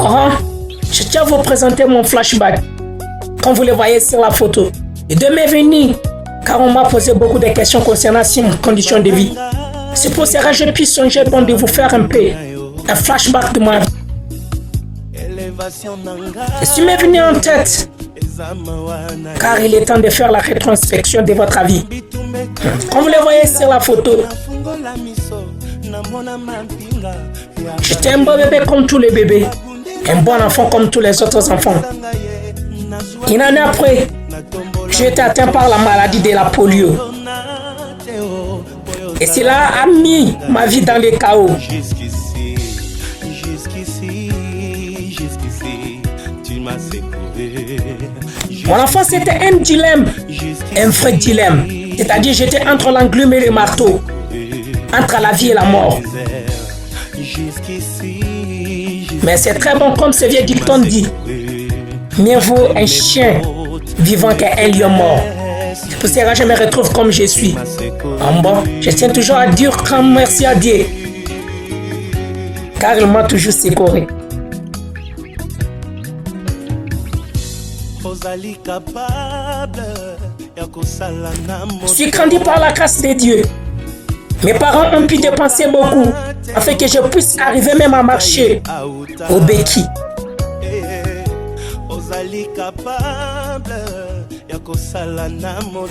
Oh, je tiens à vous présenter mon flashback. Comme vous le voyez sur la photo. Et de m'est venu, car on m'a posé beaucoup de questions concernant mes conditions de vie. C'est pour cela que je puis songer bon de vous faire un peu un flashback de ma vie. Et ce qui m'est venu en tête, car il est temps de faire la rétrospection de votre avis. Comme vous le voyez sur la photo, j'étais un bon bébé comme tous les bébés, un bon enfant comme tous les autres enfants. Une année après, j'ai été atteint par la maladie de la polio. Et cela a mis ma vie dans le chaos. Mon enfance c'était un dilemme, un vrai dilemme. C'est-à-dire j'étais entre l'enclume et le marteau, entre la vie et la mort. Mais c'est très bon comme ce vieux dicton dit. Mieux vaut un chien vivant qu'un lion mort. C'est pour cela que je me retrouve comme je suis. En bon, je tiens toujours à dire grand merci à Dieu. Car il m'a toujours secouru. Je suis grandi par la grâce de Dieu. Mes parents ont pu dépenser beaucoup afin que je puisse arriver même à marcher au béquille.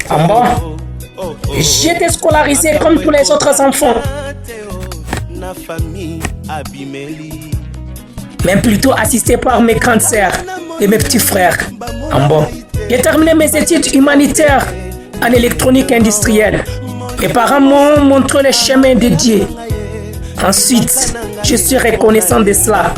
En bon, j'ai été scolarisé comme tous les autres enfants. Mais plutôt assisté par mes grandes sœurs et mes petits frères. En bon, j'ai terminé mes études humanitaires en électronique industrielle. Mes parents m'ont montré le chemin de Dieu. Ensuite, je suis reconnaissant de cela.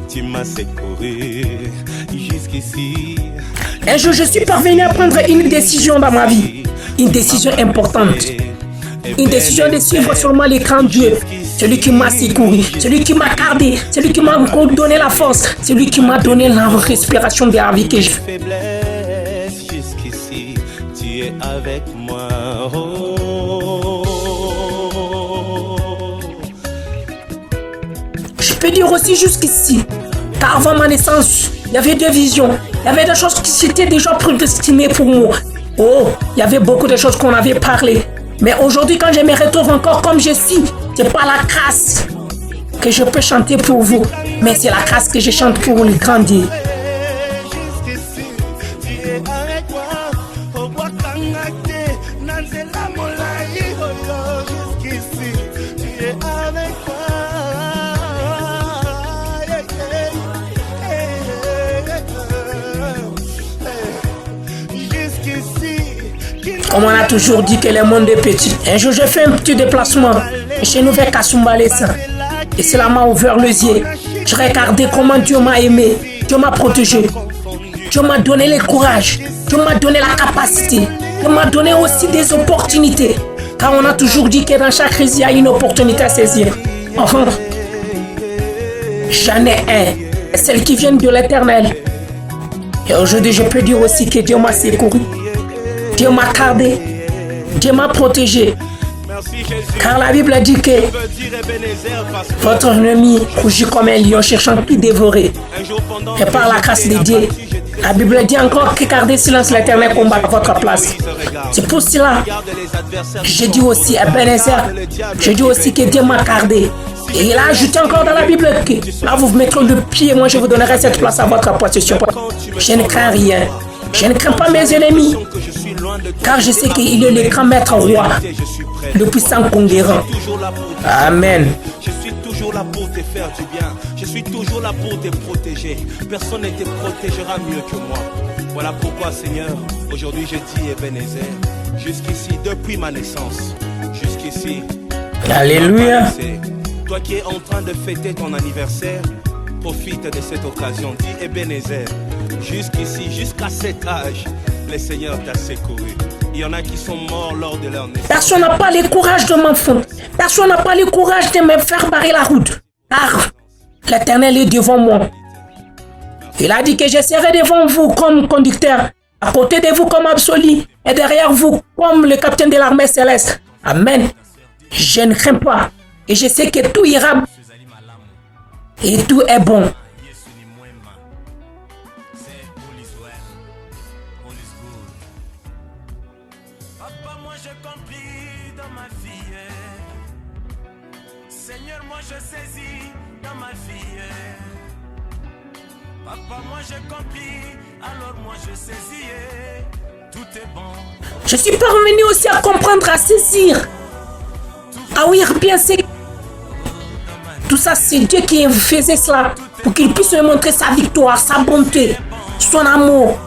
Tu m'as secouru. Jusqu'ici. Un jour, je suis parvenu à prendre une décision dans ma vie. Une décision importante. Une décision de suivre seulement les grands dieux. Celui qui m'a secouru, celui qui m'a gardé, celui qui m'a donné la force, celui qui m'a donné la respiration de la vie que j'ai. Jusqu'ici, tu es avec moi. Je peux dire aussi jusqu'ici, car avant ma naissance, il y avait deux visions. Il y avait des choses qui étaient déjà prédestinées pour moi. Oh, il y avait beaucoup de choses qu'on avait parlé. Mais aujourd'hui, quand je me retrouve encore comme je suis, c'est pas la grâce que je peux chanter pour vous, mais c'est la grâce que je chante pour les grands dieux. Comme on a toujours dit que le monde est petit. Un jour, j'ai fait un petit déplacement chez nous vers Kasumbalesa. Et cela m'a ouvert les yeux. Je regardais comment Dieu m'a aimé. Dieu m'a protégé. Dieu m'a donné le courage. Dieu m'a donné la capacité. Dieu m'a donné aussi des opportunités. Car on a toujours dit que dans chaque crise, il y a une opportunité à saisir. Enfin, j'en ai un. Celle qui vient de l'Éternel. Et aujourd'hui, je peux dire aussi que Dieu m'a secouru. Dieu m'a gardé, Dieu m'a protégé. Car la Bible dit que votre ennemi rougit comme un lion cherchant qui dévorer. Et par la grâce de Dieu, la Bible dit encore que gardez silence, l'Éternel combat à votre place. C'est pour cela que je dis aussi à Ebenezer, je dis aussi que Dieu m'a gardé. Et il a ajouté encore dans la Bible que là vous vous mettrez le pied, moi je vous donnerai cette place à votre possession. Je ne crains rien. Je ne crains pas mes ennemis, car je sais qu'il est le grand maître roi, le puissant conquérant. Amen. Je suis toujours là pour te faire du bien. Je suis toujours là pour te protéger. Personne ne te protégera mieux que moi. Voilà pourquoi, Seigneur, aujourd'hui je dis Ebenezer, jusqu'ici, depuis ma naissance, jusqu'ici. Alléluia. Toi qui es en train de fêter ton anniversaire, profite de cette occasion. Dis Ebenezer, jusqu'ici, jusqu'à cet âge, le Seigneur t'a secouru. Il y en a qui sont morts lors de leur naissance. Personne n'a pas le courage de m'enfant. Personne n'a pas le courage de me faire barrer la route. Car l'Éternel est devant moi. Il a dit que je serai devant vous comme conducteur à côté de vous comme absolu et derrière vous comme le capitaine de l'armée céleste. Amen. Je ne crains pas et je sais que tout ira et tout est bon. Papa, moi j'ai compris dans ma vie. Seigneur, moi je saisis dans ma vie. Papa, moi j'ai compris, alors moi je saisis. Tout est bon. Je suis parvenu aussi à comprendre, à saisir. Ah oui, bien c'est... Tout ça, c'est Dieu qui faisait cela pour qu'il puisse me montrer sa victoire, sa bonté, son amour.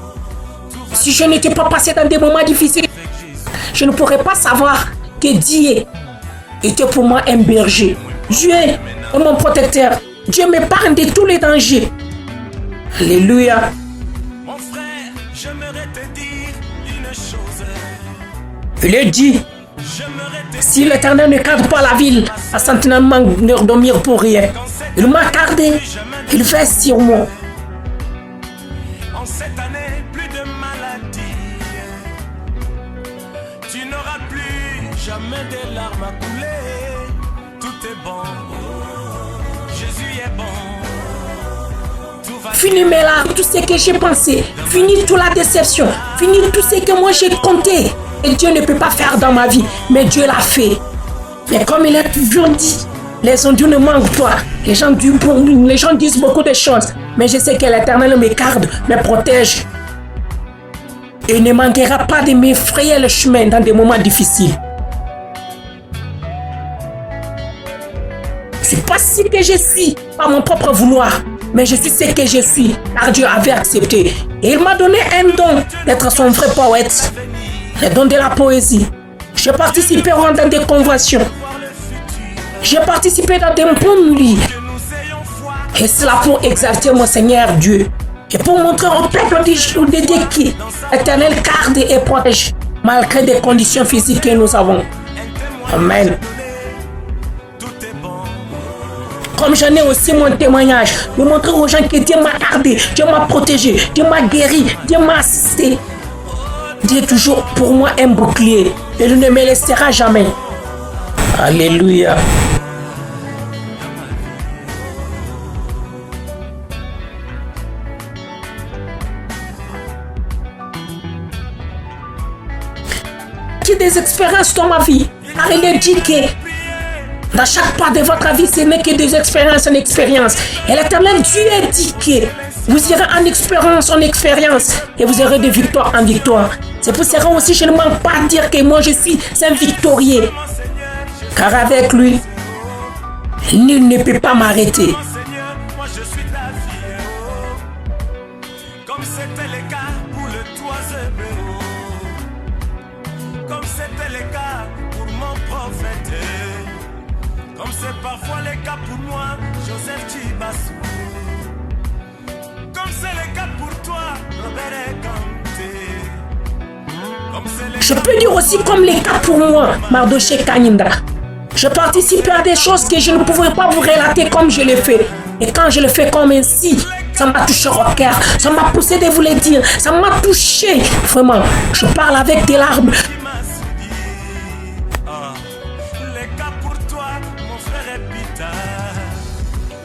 Si je n'étais pas passé dans des moments difficiles, je ne pourrais pas savoir que Dieu était pour moi un berger. Dieu est mon protecteur. Dieu m'épargne de tous les dangers. Alléluia. Mon frère, j'aimerais te dire une chose. Il est dit, si l'Éternel ne garde pas la ville, à sentiment ne dormir pour rien. Il m'a gardé, il fait sur moi. En cette année, plus de maladie. Tu n'auras plus jamais de larmes à couler. Tout est bon. Jésus est bon. Tout va Fini mes larmes, tout ce que j'ai pensé. Fini toute la déception. Fini tout ce que moi j'ai compté. Et Dieu ne peut pas faire dans ma vie, mais Dieu l'a fait. Mais comme il a toujours dit, les gens ne manquent pas. Les gens disent beaucoup de choses. Mais je sais que l'Éternel me garde, me protège. Et il ne manquera pas de m'effrayer le chemin dans des moments difficiles. Je ne suis pas ce que je suis par mon propre vouloir, mais je suis ce que je suis, car Dieu avait accepté. Et il m'a donné un don d'être son vrai poète, le don de la poésie. J'ai participé dans des conventions. J'ai participé dans des bons lits. Et cela pour exalter mon Seigneur Dieu. Et pour montrer au peuple de Dieu qui l'Éternel garde et protège, malgré des conditions physiques que nous avons. Amen. Comme j'en ai aussi mon témoignage, de montrer aux gens que Dieu m'a gardé, Dieu m'a protégé, Dieu m'a guéri, Dieu m'a assisté. Dieu est toujours pour moi un bouclier et il ne me laissera jamais. Alléluia. J'ai des expériences dans ma vie, car il est dit que dans chaque part de votre vie, ce n'est que des expériences en expérience. Et l'Éternel Dieu a dit que vous irez en expérience et vous aurez de victoire en victoire. C'est pour cela aussi je ne manque pas de dire que moi je suis un victorieux. Car avec lui, nul ne peut pas m'arrêter. Comme c'était le cas pour le toiseur Béo, comme c'était le cas pour mon prophète, comme c'est parfois le cas pour moi, Joseph Chibassou, comme c'est le cas pour toi, Robert Kanté, comme c'est le Je peux dire aussi comme les cas pour moi, Mardoché Kanyinda. Je participe à des choses que je ne pouvais pas vous relater comme je l'ai fait. Et quand je le fais comme ainsi, ça m'a touché au cœur. Ça m'a poussé de vous le dire. Ça m'a touché. Vraiment, je parle avec des larmes. le cas pour toi, mon frère Epita.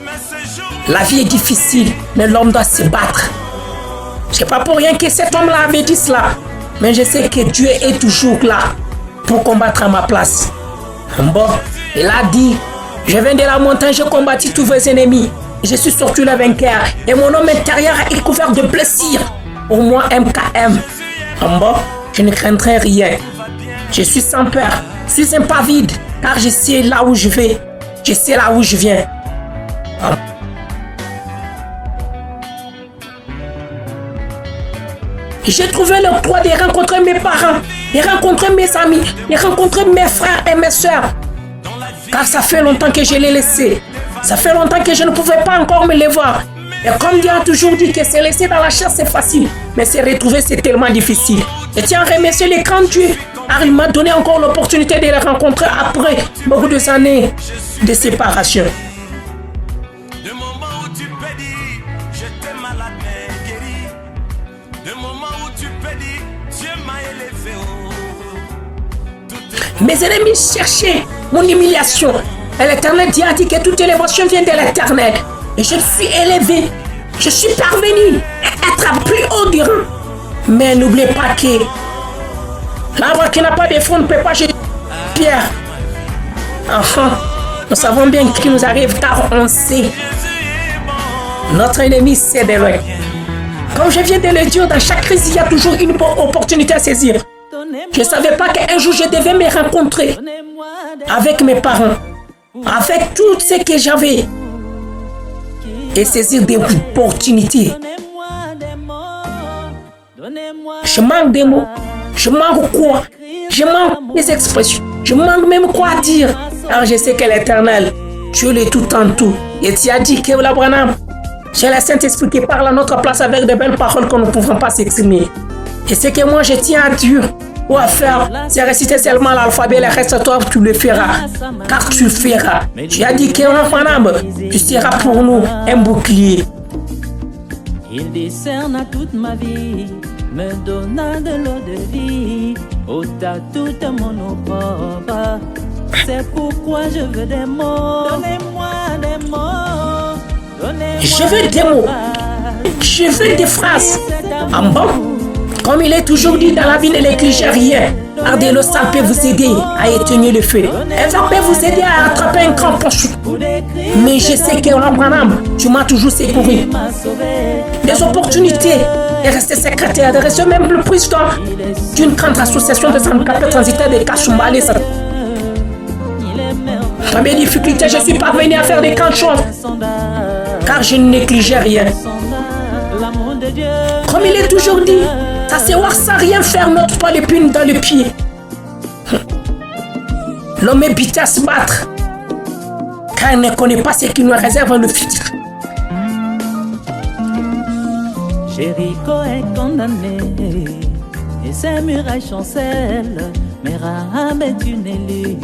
Mais ce jour, La vie est difficile, mais l'homme doit se battre. C'est pas pour rien que cet homme-là avait dit cela. Mais je sais que Dieu est toujours là pour combattre à ma place. Bon, il a dit, je viens de la montagne, j'ai combattu tous vos ennemis. Je suis sorti le vainqueur et mon homme intérieur est couvert de blessures. Pour moi, MKM. Bon, je ne craindrai rien. Je suis sans peur. Je suis impavide car je sais là où je vais. Je sais là où je viens. J'ai trouvé le droit de rencontrer mes parents, de rencontrer mes amis, de rencontrer mes frères et mes soeurs. Car ça fait longtemps que je l'ai laissé. Ça fait longtemps que je ne pouvais pas encore me les voir. Et comme Dieu a toujours dit que se laisser dans la chair c'est facile, mais se retrouver c'est tellement difficile. Et tiens, remercier les grands dieux, car il m'a donné encore l'opportunité de les rencontrer après beaucoup d'années de séparation. de moment où tu peux dire, j'étais malade mais guéri. Le moment où tu peux dire, Dieu m'a élevé. Mes ennemis cherchaient mon humiliation. Et l'Éternel a dit que toute élévation vient de l'Éternel. Et je suis élevé. Je suis parvenu à être plus haut du rang. Mais n'oubliez pas que l'arbre qui n'a pas de fond ne peut pas jeter pierre. Enfin, nous savons bien qu'il nous arrive tard, on sait. Notre ennemi c'est de loin. Comme je viens de le dire, dans chaque crise, il y a toujours une opportunité à saisir. Je ne savais pas qu'un jour je devais me rencontrer avec mes parents, avec tout ce que j'avais, et saisir des opportunités. Je manque des mots, je manque quoi, je manque des expressions, je manque même quoi dire. Alors je sais que l'Éternel, tu es le tout en tout. Et tu as dit que l'Abraham, j'ai le Saint-Esprit qui parle à notre place avec de belles paroles que nous ne pouvons pas s'exprimer. Et ce que moi je tiens à dire ou à faire, c'est réciter seulement l'alphabet, le reste toi tu le feras. Car tu le feras. Tu as dit que l'Abraham, tu seras pour nous un bouclier. Il discerne à toute ma vie, me donna de l'eau de vie, ôta toute mon opprobre. C'est pourquoi je veux des mots. Donnez-moi des mots. Donnez-moi Je veux des mots. Je veux des phrases. En bon, comme il est toujours dit dans la vie, ne négligez rien. Ardez-le, ça peut vous aider à éteindre le feu. Elle peut vous aider à attraper un grand poche. Mais je sais que Abraham, tu m'as toujours secouru. Des opportunités de rester secrétaire, de rester même le président d'une grande association de handicapés transitaires de Kasumbalé. Dans mes difficultés, je suis parvenu à faire des grandes choses. Car je ne négligeais rien. Comme il est toujours dit, s'asseoir sans rien faire n'ôte pas l'épine dans le pied. L'homme est habitué à se battre, car il ne connaît pas ce qui nous réserve le futur. Jéricho est condamné et ses murailles chancellent, mais Rahab est une élue.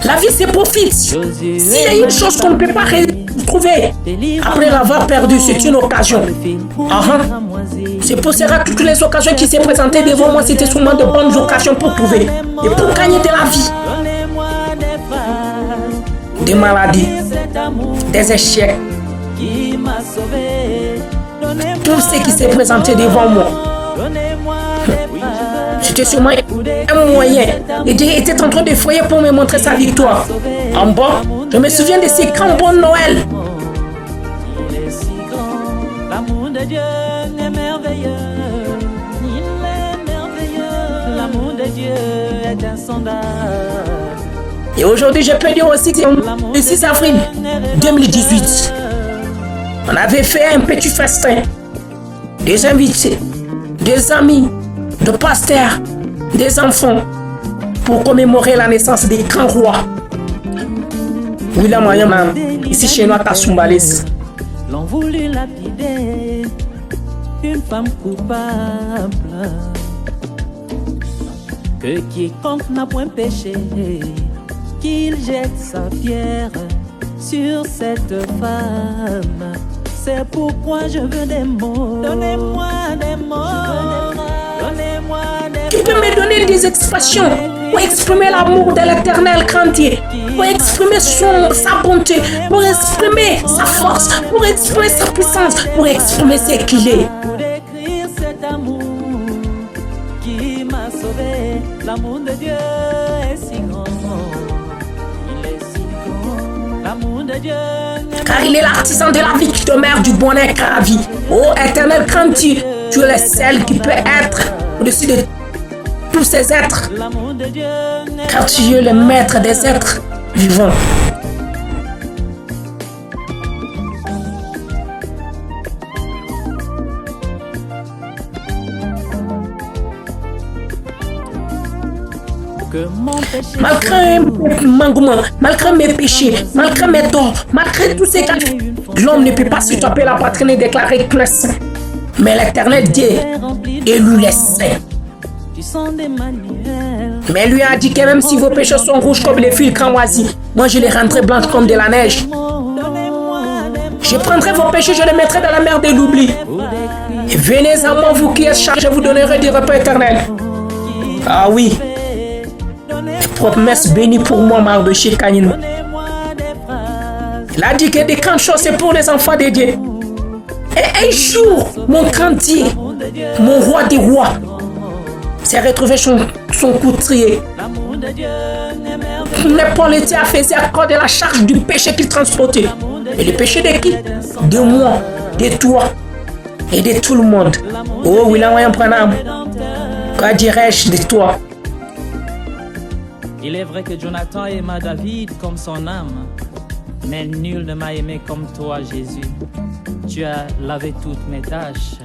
La vie se profite. S'il y a une chose qu'on ne peut pas retrouver après l'avoir perdu, c'est une occasion. C'est pour cela que toutes les occasions qui s'est présentées devant moi, c'était sûrement de bonnes occasions pour trouver et pour gagner de la vie. Des maladies, des échecs, tout ce qui s'est présenté devant moi. C'était sûrement un moyen. Et Dieu était en train de fouiller pour me montrer sa victoire. En bas, je me souviens de ces grands bons Noël. Il est si grand, l'amour de Dieu est merveilleux. Il est merveilleux, l'amour de Dieu est insondable. Et aujourd'hui, je peux dire aussi que le 6 avril 2018, on avait fait un petit festin. Des invités, des amis, de pasteurs, des enfants, pour commémorer la naissance des grands rois. William Ayam, ici chez nous à Kasumbalé. L'ont voulu lapider, une femme coupable. Que quiconque n'a point péché, qu'il jette sa pierre sur cette femme. C'est pourquoi je veux des mots. Donnez-moi des mots. Donnez-moi des mots. Qui peut me donner des expressions pour exprimer l'amour de l'Éternel grandier, pour exprimer sa bonté, pour exprimer sa force, pour exprimer sa puissance, pour exprimer ce qu'il est. Pour décrire cet amour qui m'a sauvé. L'amour de Dieu est si grand. Il est si grand. L'amour de Dieu. Car il est l'artisan de la vie qui demeure du bonheur qu'à la vie. Ô Éternel grandier, tu es le seul qui peut être au-dessus de tous ces êtres. Car tu es le maître des êtres vivants. Malgré mon engouement, malgré mes péchés, malgré mes torts, malgré tout ce que l'homme ne peut pas se taper la poitrine et déclarer qu'il est saint. Mais l'Éternel Dieu est lui le saint. Mais lui a dit que même si vos péchés sont rouges comme les fils cramoisis, moi je les rendrai blanches comme de la neige. Je prendrai vos péchés, je les mettrai dans la mer de l'oubli. Et venez à moi, vous qui êtes chargés, je vous donnerai du repos éternel. Ah oui. Les promesses bénies pour moi, Mardoché Kanino. Il a dit que des grandes choses, c'est pour les enfants de Dieu. Et un jour, mon grand Dieu, mon roi des rois, s'est retrouvé son couturier. Paul était faisait accord de la charge du péché qu'il transportait. Et le péché de qui? De moi, de toi et de tout le monde. Oh, William Branham, quoi dirais-je de toi? Il est vrai que Jonathan aima David comme son âme, mais nul ne m'a aimé comme toi, Jésus. Tu as lavé toutes mes tâches.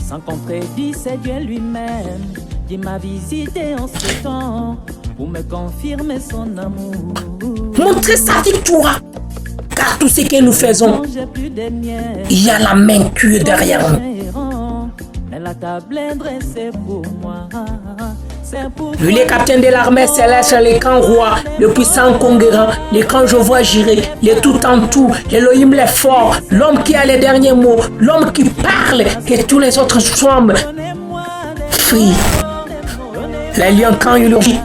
Sans qu'on prédise, c'est Dieu lui-même qui m'a visité en ce temps pour me confirmer son amour. Montrez sa victoire, car tout ce que nous faisons, il y a la main qui est derrière nous. La table est dressée pour moi. Lui, le capitaine de l'armée céleste, le camp roi, le puissant conquérant, le camp je vois gérer, le tout en tout, l'Elohim le fort, l'homme qui a les derniers mots, l'homme qui parle, que tous les autres sommes. Fille, les lions quand ils rugissent,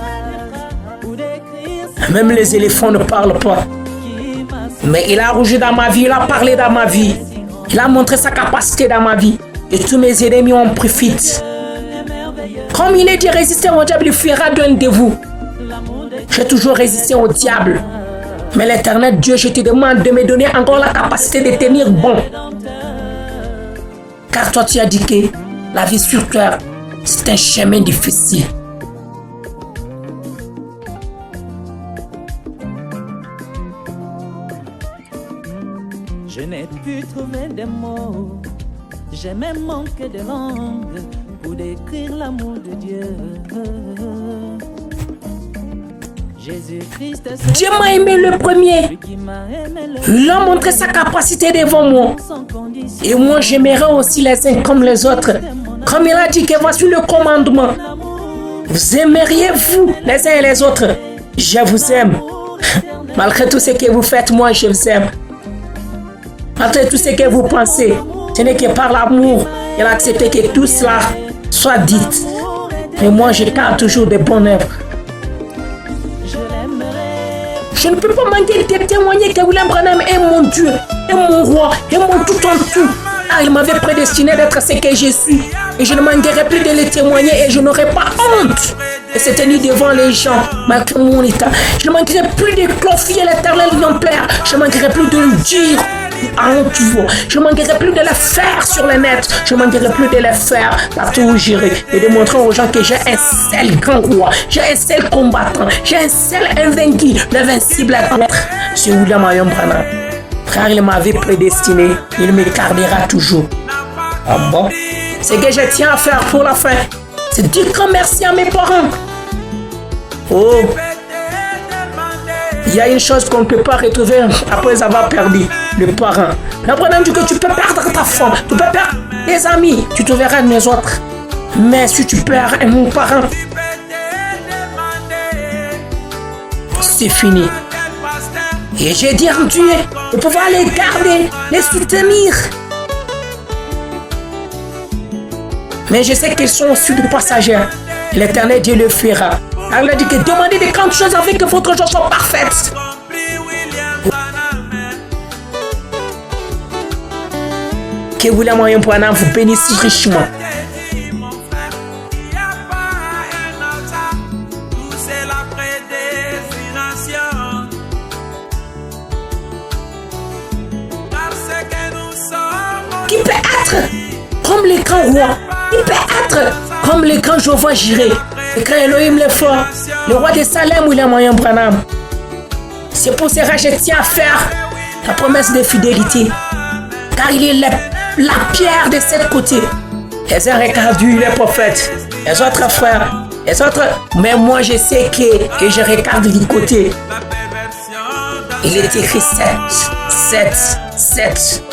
même les éléphants ne parlent pas. Mais il a rugi dans ma vie, il a parlé dans ma vie, il a montré sa capacité dans ma vie. Et tous mes ennemis en profitent. Comme il est dit, résister au diable, il fuira d'un de vous. J'ai toujours résisté au diable. Mais l'Éternel Dieu, je te demande de me donner encore la capacité de tenir bon. Car toi, tu as dit que la vie sur terre, c'est un chemin difficile. Je n'ai pu trouver des mots. J'ai même manqué de langue pour décrire l'amour de Dieu. Jésus-Christ, Dieu m'a aimé le premier. Il a montré sa capacité devant moi. Et moi, j'aimerais aussi les uns comme les autres. Comme il a dit que voici le commandement. Vous aimeriez-vous les uns et les autres? Je vous aime. Malgré tout ce que vous faites, moi, je vous aime. Malgré tout ce que vous pensez, ce n'est que par l'amour et l'accepter que tout cela soit dit. Mais moi, je garde toujours de bonnes œuvres. Je ne peux pas manquer de témoigner que William Branham est mon Dieu, est mon roi, est mon tout en tout. Ah, il m'avait prédestiné d'être ce que je suis. Et je ne manquerai plus de le témoigner et je n'aurai pas honte de se tenir devant les gens, malgré mon état. Je ne manquerai plus de glorifier l'Éternel mon Père. Je ne manquerai plus de le dire. Je ne manquerai plus de les faire sur le net. Je ne manquerai plus de les faire partout où j'irai. Et de montrer aux gens que j'ai un seul grand roi. J'ai un seul combattant. J'ai un seul invaincu. L'invincible à combattre. C'est William Branham. Car il m'avait prédestiné. Il me gardera toujours. Ah bon? Ce que je tiens à faire pour la fin, c'est dire grand merci à mes parents. Oh! Il y a une chose qu'on ne peut pas retrouver après avoir perdu le parent. L'apprenant dit que tu peux perdre ta femme, tu peux perdre tes amis, tu te verras les autres. Mais si tu perds un parent, c'est fini. Et j'ai dit en Dieu de pouvoir les garder, les soutenir. Mais je sais qu'ils sont aussi des passagers. L'Éternel Dieu le fera. Elle a dit que demandez de grandes choses afin que votre joie soit parfaite. Que William Branham vous bénisse richement. Qui peut être comme les grands rois? Qui peut être comme les grands Jéhovah Jireh? Et quand Elohim le fort, le roi de Salem, William Branham. C'est pour cela que je tiens à faire la promesse de fidélité. Car il est la pierre de cette côté. Les uns regardent les prophètes, les autres frères, les autres. Mais moi je sais que je regarde du côté. Il est écrit 7,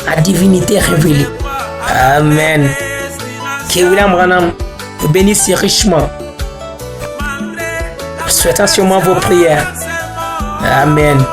la divinité révélée. Amen. Que William Branham vous bénisse richement. Souhaitons sûrement vos prières. Amen.